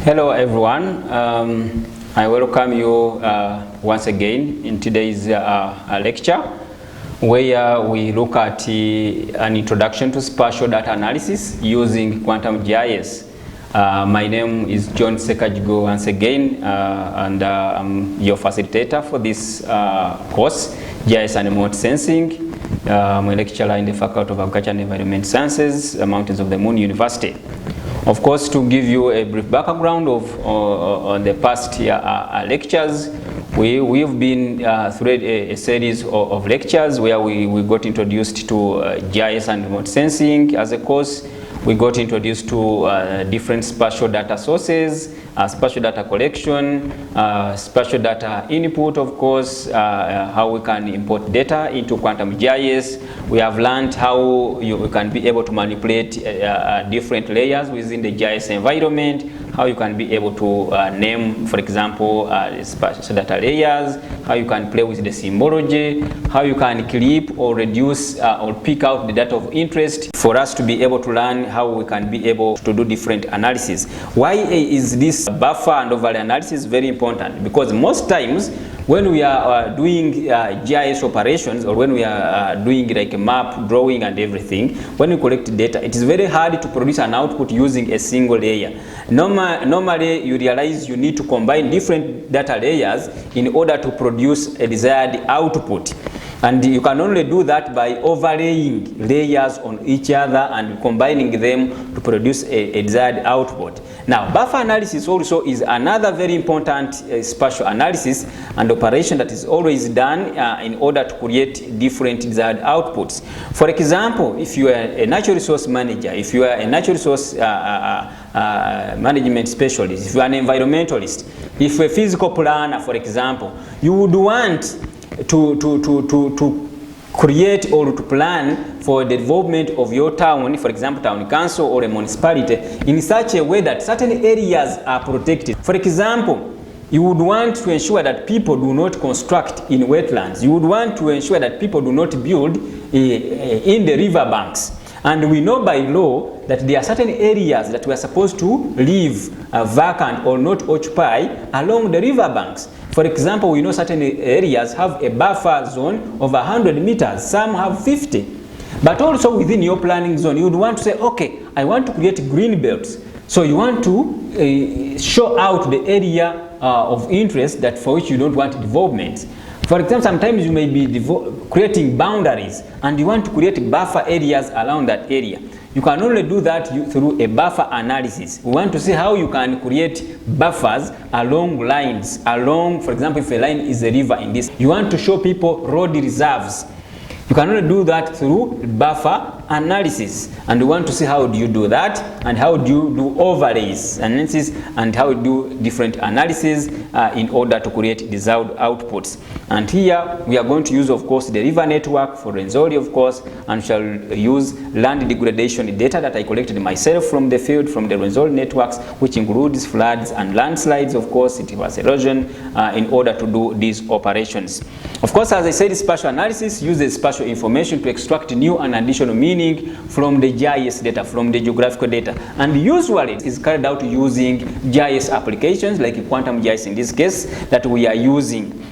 Hello everyone, I welcome you once again in today's lecture where we look at an introduction to spatial data analysis using quantum GIS. My name is John Sekajigo once again, and I'm your facilitator for this course, GIS and Remote Sensing. I'm a lecturer in the Faculty of Agriculture and Environment Sciences, Mountains of the Moon University. Of course, to give you a brief background of on the past lectures, we've been through a series of lectures where we got introduced to GIS and remote sensing as a course. We got introduced to different spatial data sources, spatial data collection, spatial data input, of course, how we can import data into quantum GIS. We have learned how you can be able to manipulate different layers within the GIS environment, how you can be able to name, for example, spatial data layers, how you can play with the symbology, how you can clip or reduce or pick out the data of interest for us to be able to learn how we can be able to do different analysis. Why is this buffer and overlay analysis very important? Because most times when we are doing GIS operations, or when we are doing like a map drawing and everything, when we collect data, it is very hard to produce an output using a single layer. Normally you realize you need to combine different data layers in order to produce a desired output. And you can only do that by overlaying layers on each other and combining them to produce a desired output. Now, buffer analysis also is another very important spatial analysis and operation that is always done in order to create different desired outputs. For example, if you are a natural resource manager, if you are a natural resource management specialist, if you are an environmentalist, if you are a physical planner, for example, you would want to create or to plan for the development of your town, for example, town council or a municipality, in such a way that certain areas are protected. For example, you would want to ensure that people do not construct in wetlands. You would want to ensure that people do not build in the river banks. And we know by law that there are certain areas that we are supposed to leave vacant or not occupy along the river banks. For example, we know certain areas have a buffer zone of 100 meters, some have 50. But also within your planning zone, you would want to say, okay, I want to create green belts. So you want to show out the area of interest that for which you don't want development. For example, sometimes you may be creating boundaries and you want to create buffer areas around that area. You can only do that through a buffer analysis. We want to see how you can create buffers along lines, for example, if a line is a river in this, you want to show people road reserves. You can only do that through buffer analysis, and we want to see how do you do that, and how do you do overlays analysis, and how you do different analysis in order to create desired outputs. And here we are going to use, of course, the river network for Renzori, of course, and shall use land degradation data that I collected myself from the field, from the Renzori networks, which includes floods and landslides, of course, it was erosion, in order to do these operations. Of course, as I said, spatial analysis uses spatial information to extract new and additional meaning from the GIS data, from the geographical data. And usually it is carried out using GIS applications like quantum GIS in this case that we are using.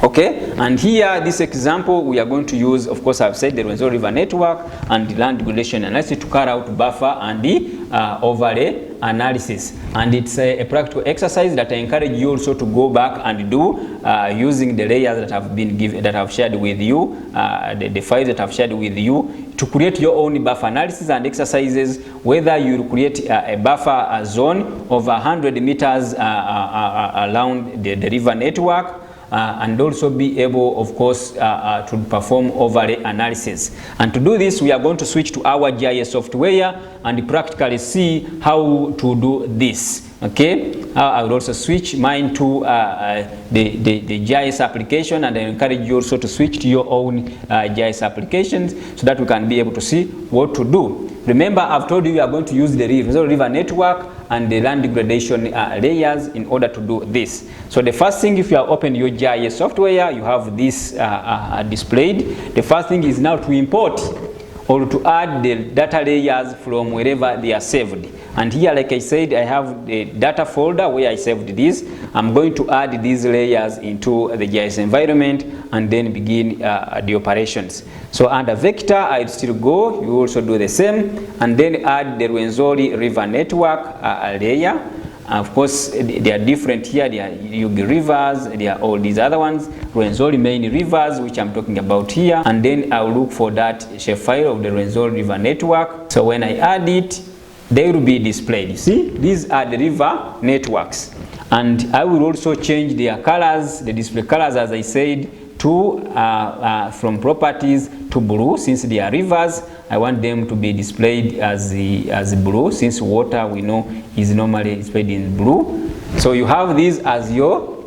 Okay, and here this example we are going to use, of course, I've said the Rwenzori River Network and the land degradation analysis to carry out buffer and the overlay analysis. And it's a practical exercise that I encourage you also to go back and do using the layers that have been given, that I've shared with you, the files that I've shared with you, to create your own buffer analysis and exercises, whether you create a buffer zone of 100 meters around the river network, and also be able, of course, to perform overlay analysis. And to do this, we are going to switch to our GIS software and practically see how to do this. Okay, I will also switch mine to the GIS application, and I encourage you also to switch to your own GIS applications so that we can be able to see what to do. Remember, I've told you we are going to use the river network and the land degradation layers in order to do this. So the first thing, if you have opened your GIS software, you have this displayed. The first thing is now to import or to add the data layers from wherever they are saved. And here, like I said, I have the data folder where I saved this. I'm going to add these layers into the GIS environment and then begin the operations. So under vector, I'll still go, you also do the same, and then add the Rwenzori River Network layer. Of course, they are different here. They are Yugi rivers, they are all these other ones, Rwenzori main rivers, which I'm talking about here. And then I'll look for that shapefile of the Rwenzori River Network. So when I add it, they will be displayed. You see, these are the river networks. And I will also change their colors, the display colors, as I said, to from properties to blue. Since they are rivers, I want them to be displayed as blue, since water we know is normally displayed in blue. So you have this as your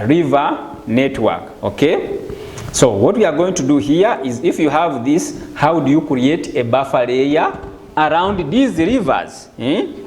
river network. Okay, so what we are going to do here is, if you have this, how do you create a buffer layer around these rivers?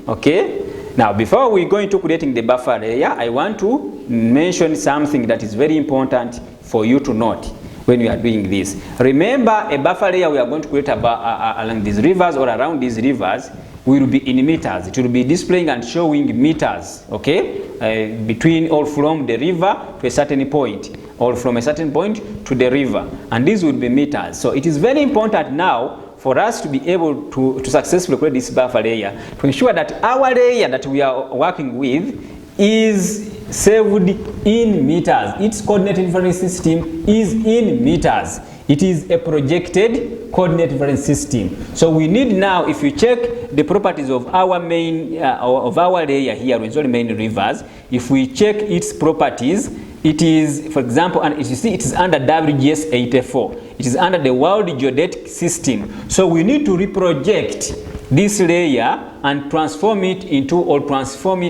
Okay, now before we go into creating the buffer layer, I want to mention something that is very important for you to note when we are doing this. Remember, a buffer layer we are going to create along these rivers or around these rivers will be in meters. It will be displaying and showing meters, okay, between or from the river to a certain point, or from a certain point to the river, and these will be meters. So it is very important now for us to be able to successfully create this buffer layer, to ensure that our layer that we are working with is saved in meters. Its coordinate reference system is in meters. It is a projected coordinate reference system. So we need now, if you check the properties of our main of our layer here, Rwenzori main rivers, if we check its properties, it is, for example, and you see it is under WGS 84. It is under the World Geodetic System. So we need to reproject this layer and transform it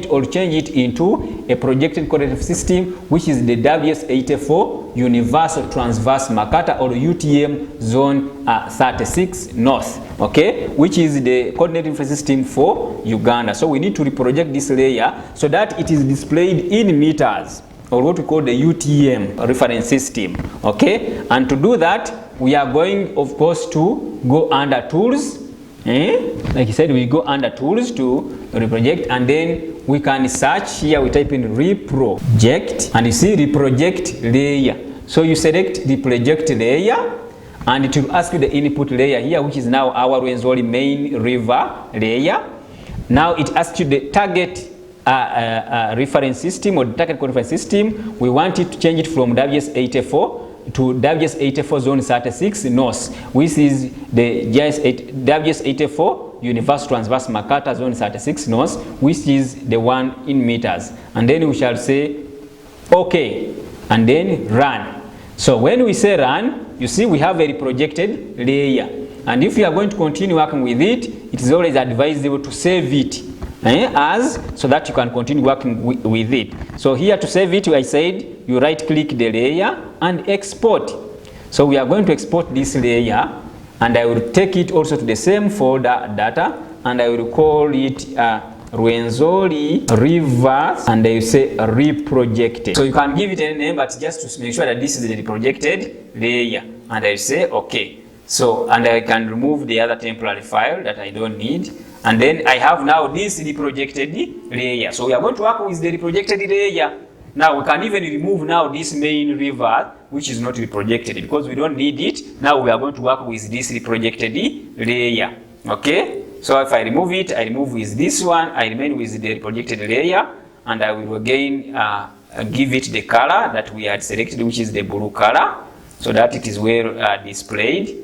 or change it into a projected coordinate system, which is the WGS 84 Universal Transverse Mercator, or UTM Zone 36 North, okay, which is the coordinate reference system for Uganda. So we need to reproject this layer so that it is displayed in meters, or what we call the UTM reference system, okay. And to do that, we are going, of course, to go under tools. Like I said, we go under tools to reproject, and then we can search here. We type in reproject, and you see reproject layer. So you select the project layer, and it will ask you the input layer here, which is now our Rwenzori main river layer. Now it asks you the target reference system, or the target reference system. We want it to change it from WGS 84 to WGS 84 Zone 36 North, which is the WGS 84 Universal Transverse Mercator Zone 36 North, which is the one in meters. And then we shall say OK, and then run. So when we say run, you see we have a projected layer. And if you are going to continue working with it, it is always advisable to save it so that you can continue working with it. So here, to save it, I said you right click the layer and export. So we are going to export this layer, and I will take it also to the same folder data, and I will call it Rwenzori Rivers, and I will say reprojected. So you can give it a name, but just to make sure that this is the reprojected layer, and I will say OK. So, and I can remove the other temporary file that I don't need. And then I have now this reprojected layer. So we are going to work with the reprojected layer. Now we can even remove now this main river, which is not reprojected, because we don't need it. Now we are going to work with this reprojected layer. Okay? So if I remove it, I remove with this one, I remain with the reprojected layer, and I will again give it the color that we had selected, which is the blue color, so that it is well displayed.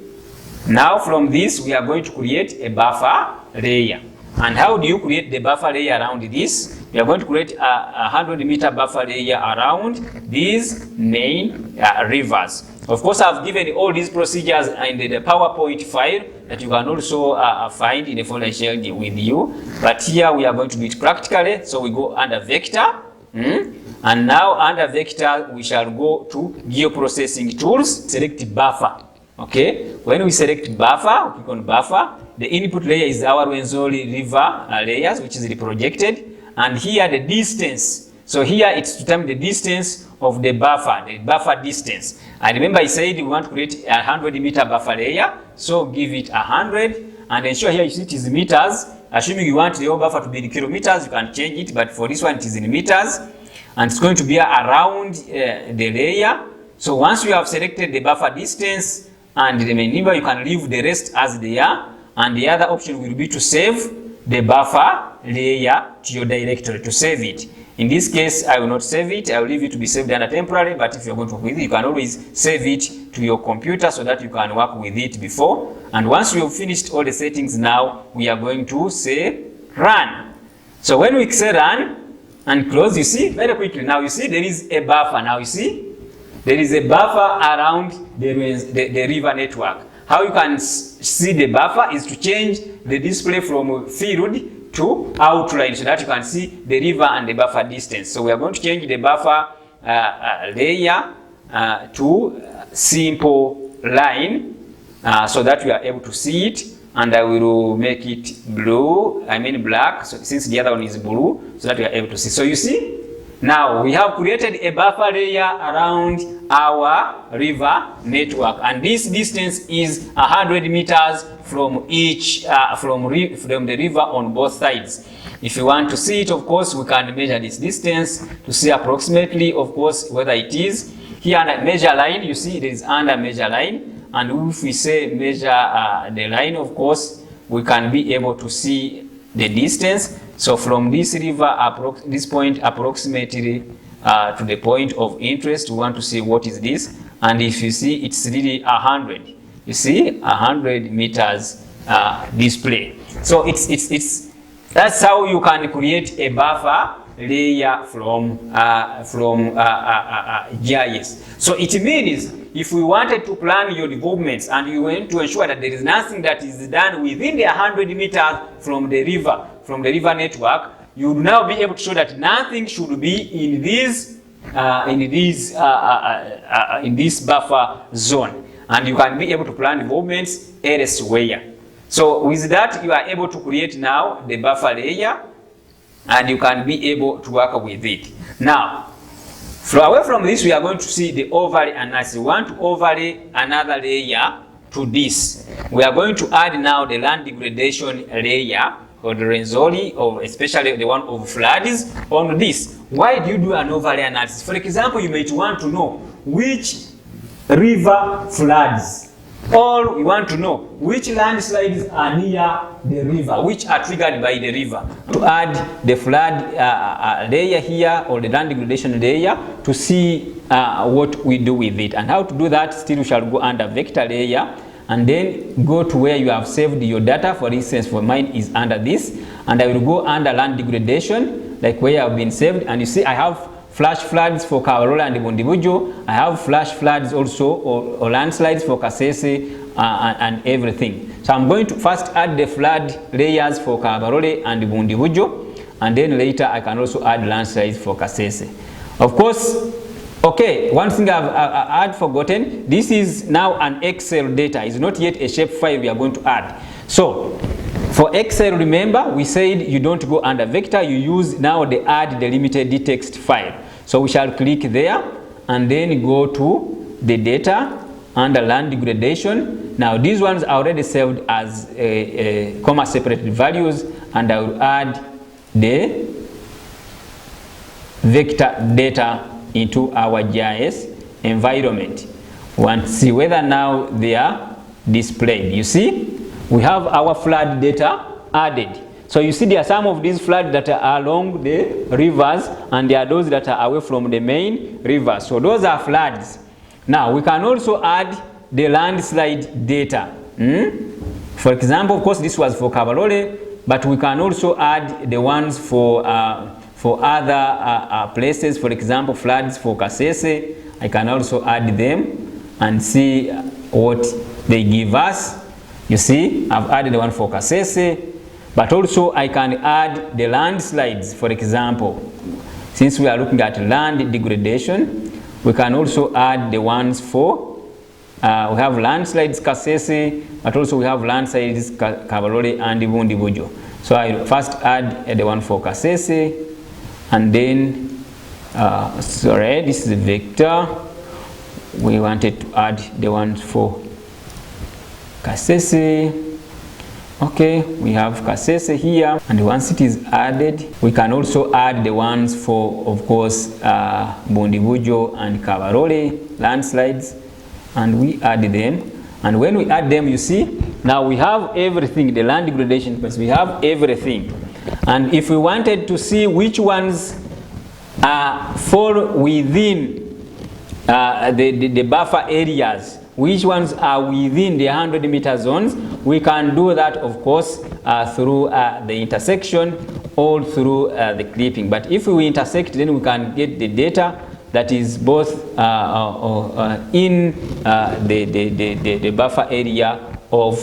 Now from this, we are going to create a buffer layer. And how do you create the buffer layer around this? We are going to create a 100-meter buffer layer around these main rivers. Of course, I've given all these procedures in the PowerPoint file that you can also find in the folder I shared with you. But here we are going to do it practically. So we go under vector. And now under vector, we shall go to geoprocessing tools, select buffer. Okay, when we select buffer, we click on buffer. The input layer is our Rwenzori river layers, which is reprojected, and here the distance. So here it's to determine the distance of the buffer distance. I remember I said we want to create a 100-meter buffer layer, so give it 100, and ensure here you see it is meters. assuming you want the whole buffer to be in kilometers, you can change it, but for this one it is in meters, and it's going to be around the layer. So once you have selected the buffer distance and the main number, you can leave the rest as they are, and the other option will be to save the buffer layer to your directory, to save it. In this case, I will not save it. I will leave it to be saved under temporary, but if you're going to work with it, you can always save it to your computer so that you can work with it before. And once you have finished all the settings, now we are going to say run. So when we say run and close, you see very quickly, now you see there is a buffer. Now you see there is a buffer around the river network. How you can see the buffer is to change the display from field to outline so that you can see the river and the buffer distance. So we are going to change the buffer layer to simple line so that we are able to see it, and I will make it blue, I mean black, so since the other one is blue, so that we are able to see. So you see, now we have created a buffer layer around our river network, and this distance is 100 meters from each from the river on both sides. If you want to see it, of course, we can measure this distance to see approximately, of course, whether it is here under measure line. You see it is under measure line, and if we say measure the line, of course, we can be able to see the distance. So from this river, this point approximately to the point of interest, we want to see what is this. And if you see, it's really 100. You see, 100 meters display. So that's how you can create a buffer layer from GIS. So it means if we wanted to plan your developments and you want to ensure that there is nothing that is done within the 100 meters from the river network, you will now be able to show that nothing should be in this buffer zone, and you can be able to plan developments elsewhere. So with that, you are able to create now the buffer layer, and you can be able to work with it. Now, away from this, we are going to see the overlay analysis. We want to overlay another layer to this. We are going to add now the land degradation layer, or the Renzori, or especially the one of floods on this. Why do you do an overlay analysis? For example, you might want to know which river floods, or you want to know which landslides are near the river, which are triggered by the river. To add the flood layer here, or the land degradation layer, to see what we do with it. And how to do that, still we shall go under vector layer, and then go to where you have saved your data. For instance, for mine is under this, and I will go under land degradation, like where I have been saved, and you see I have flash floods for Kabarole and Bundibujo. I have flash floods also, or landslides for Kasese and everything. So I'm going to first add the flood layers for Kabarole and Bundibujo, and then later I can also add landslides for Kasese. Of course, okay, one thing I had forgotten, this is now an Excel data. It's not yet a shapefile we are going to add. So for Excel, remember, we said you don't go under vector, you use now the add delimited text file. So we shall click there and then go to the data under land degradation. Now these ones are already saved as comma separated values, and I will add the vector data into our GIS environment. We want to see whether now they are displayed. You see, we have our flood data added. So you see there are some of these floods that are along the rivers, and there are those that are away from the main river. So those are floods. Now we can also add the landslide data. For example, of course, this was for Kabarole, but we can also add the ones for other places. For example, floods for Kasese, I can also add them and see what they give us. You see, I've added the one for Kasese, but also I can add the landslides. For example, since we are looking at land degradation, we can also add the ones for, we have landslides Kasese, but also we have landslides Kabarole and Bundibujo. So I will first add the one for Kasese, and then, sorry, this is a vector. We wanted to add the one for Kasese. Okay, we have Kasese here, and once it is added, we can also add the ones for, of course, Bundibujo and Kabarole landslides, and we add them. And when we add them, you see, now we have everything, the land degradation, because we have everything. And if we wanted to see which ones fall within the buffer areas, which ones are within the 100-meter zones, we can do that, of course, through the intersection or through the clipping. But if we intersect, then we can get the data that is both in the buffer area of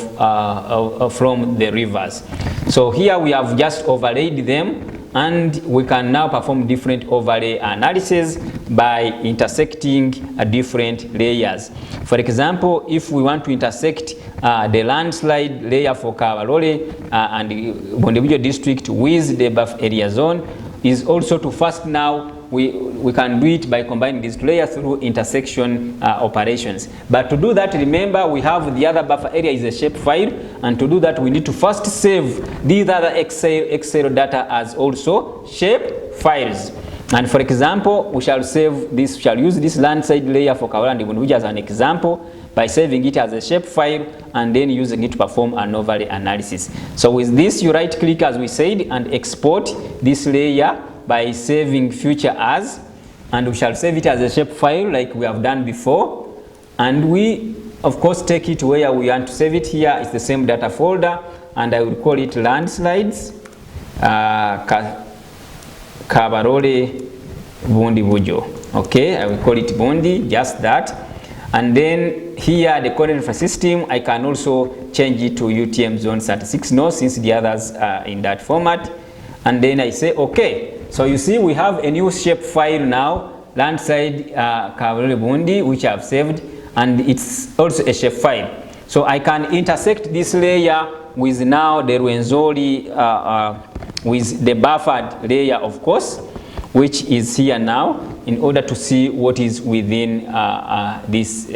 from the rivers. So here we have just overlaid them, and we can now perform different overlay analysis by intersecting different layers. For example, if we want to intersect the landslide layer for Kabarole and Bundibujo district with the buffer area zone, is also to first now we can do it by combining these two layers through intersection operations. But to do that, remember, we have the other buffer area is a shape file, and to do that we need to first save these other Excel data as also shape files. And for example, we shall use this landside layer for Kabarole and Bundibujo as an example by saving it as a shape file and then using it to perform an overlay analysis. So with this, you right click as we said and export this layer by saving future as, and we shall save it as a shape file like we have done before, and we of course take it where we want to save it. Here it's the same data folder, and I will call it landslides Kabarole Bundibujo. Okay, I will call it Bundi, just that. And then here the coordinate system, I can also change it to UTM zone 36 north since the others are in that format. And then I say okay. So you see we have a new shape file now, landside Kabarole Bundi, which I have saved, and it's also a shape file. So I can intersect this layer with now the Rwenzori with the buffered layer, of course, which is here now, in order to see what is within this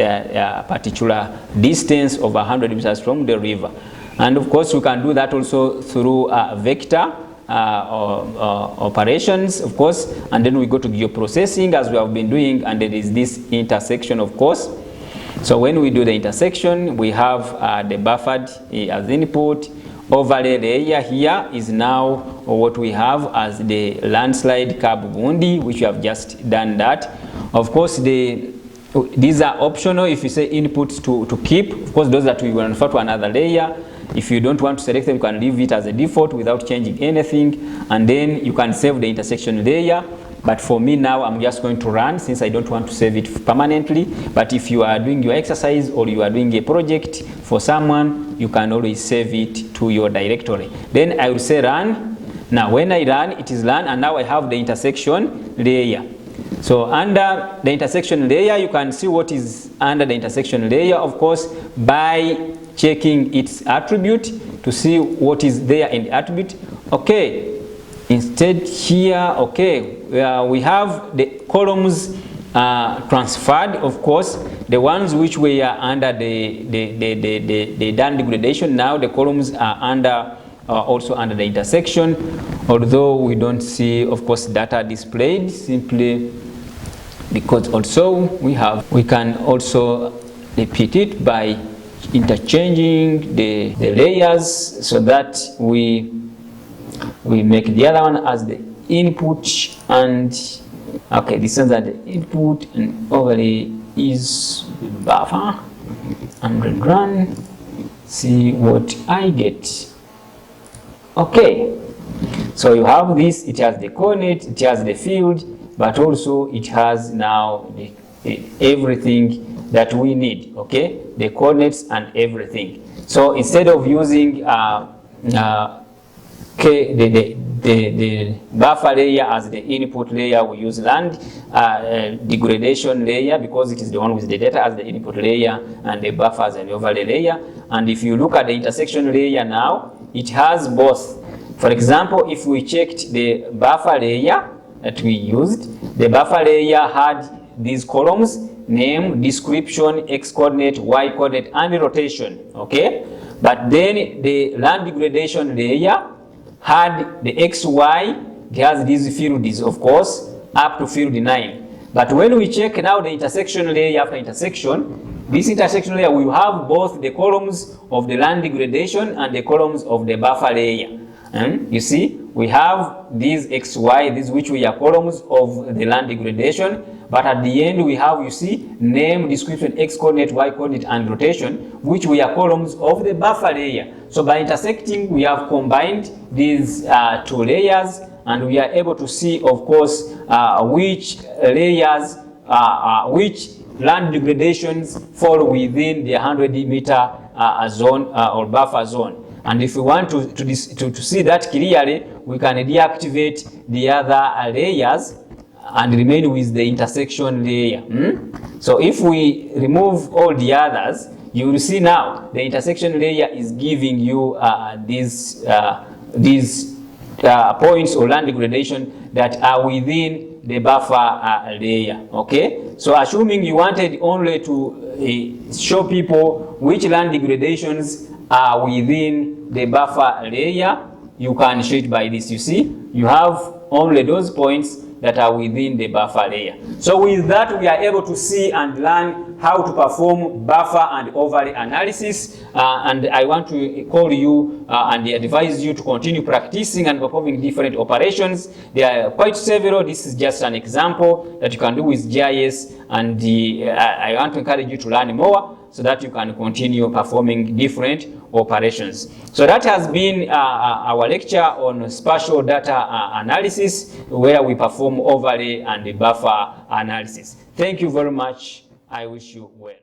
particular distance of 100 meters from the river. And of course, we can do that also through vector operations, of course, and then we go to geoprocessing as we have been doing, and there is this intersection, of course. So when we do the intersection, we have the buffered as input. Overlay layer here is now what we have as the landslide Kabubundi, which we have just done that. Of course, these are optional. If you say inputs to keep, of course, those that we will refer to another layer. If you don't want to select them, you can leave it as a default without changing anything, and then you can save the intersection layer. But for me now, I'm just going to run since I don't want to save it permanently. But if you are doing your exercise or you are doing a project for someone, you can always save it to your directory. Then I will say run. Now when I run, it is run, and now I have the intersection layer. So under the intersection layer, you can see what is under the intersection layer, of course, by checking its attribute to see what is there in the attribute. Okay, instead here, okay, we have the columns transferred, of course, the ones which were under the land degradation. Now the columns are under also under the intersection, although we don't see, of course, data displayed simply because also we can also repeat it by interchanging the layers so that we make the other one as the input, and okay, this is the input, and overlay is buffer, and run, see what I get. Okay, so you have this, it has the coordinate, it has the field, but also it has now everything that we need, okay, the coordinates and everything. So instead of using the buffer layer as the input layer, we use land degradation layer because it is the one with the data as the input layer, and the buffer as an overlay layer. And if you look at the intersection layer now, it has both. For example, if we checked the buffer layer that we used, the buffer layer had these columns: name, description, x coordinate, y coordinate, and rotation. Okay, But then the land degradation layer had the XY, it has these fields, of course, up to field 9. But when we check now the intersection layer after intersection, this intersection layer will have both the columns of the land degradation and the columns of the buffer layer. You see, we have these XY, these which we are columns of the land degradation, but at the end we have, you see, name, description, X coordinate, Y coordinate, and rotation, which we are columns of the buffer layer. So by intersecting, we have combined these two layers, and we are able to see, of course, which layers, which land degradations fall within the 100-meter zone or buffer zone. And if we want to see that clearly, we can deactivate the other layers and remain with the intersection layer. So if we remove all the others, you will see now the intersection layer is giving you these points or land degradation that are within the buffer layer. Okay, so assuming you wanted only to show people which land degradations are within the buffer layer, you can show it by this. You see, you have only those points that are within the buffer layer. So with that, we are able to see and learn how to perform buffer and overlay analysis. And I want to call you and advise you to continue practicing and performing different operations. There are quite several. This is just an example that you can do with GIS, and I want to encourage you to learn more so that you can continue performing different operations. So that has been our lecture on spatial data analysis, where we perform overlay and buffer analysis. Thank you very much. I wish you well.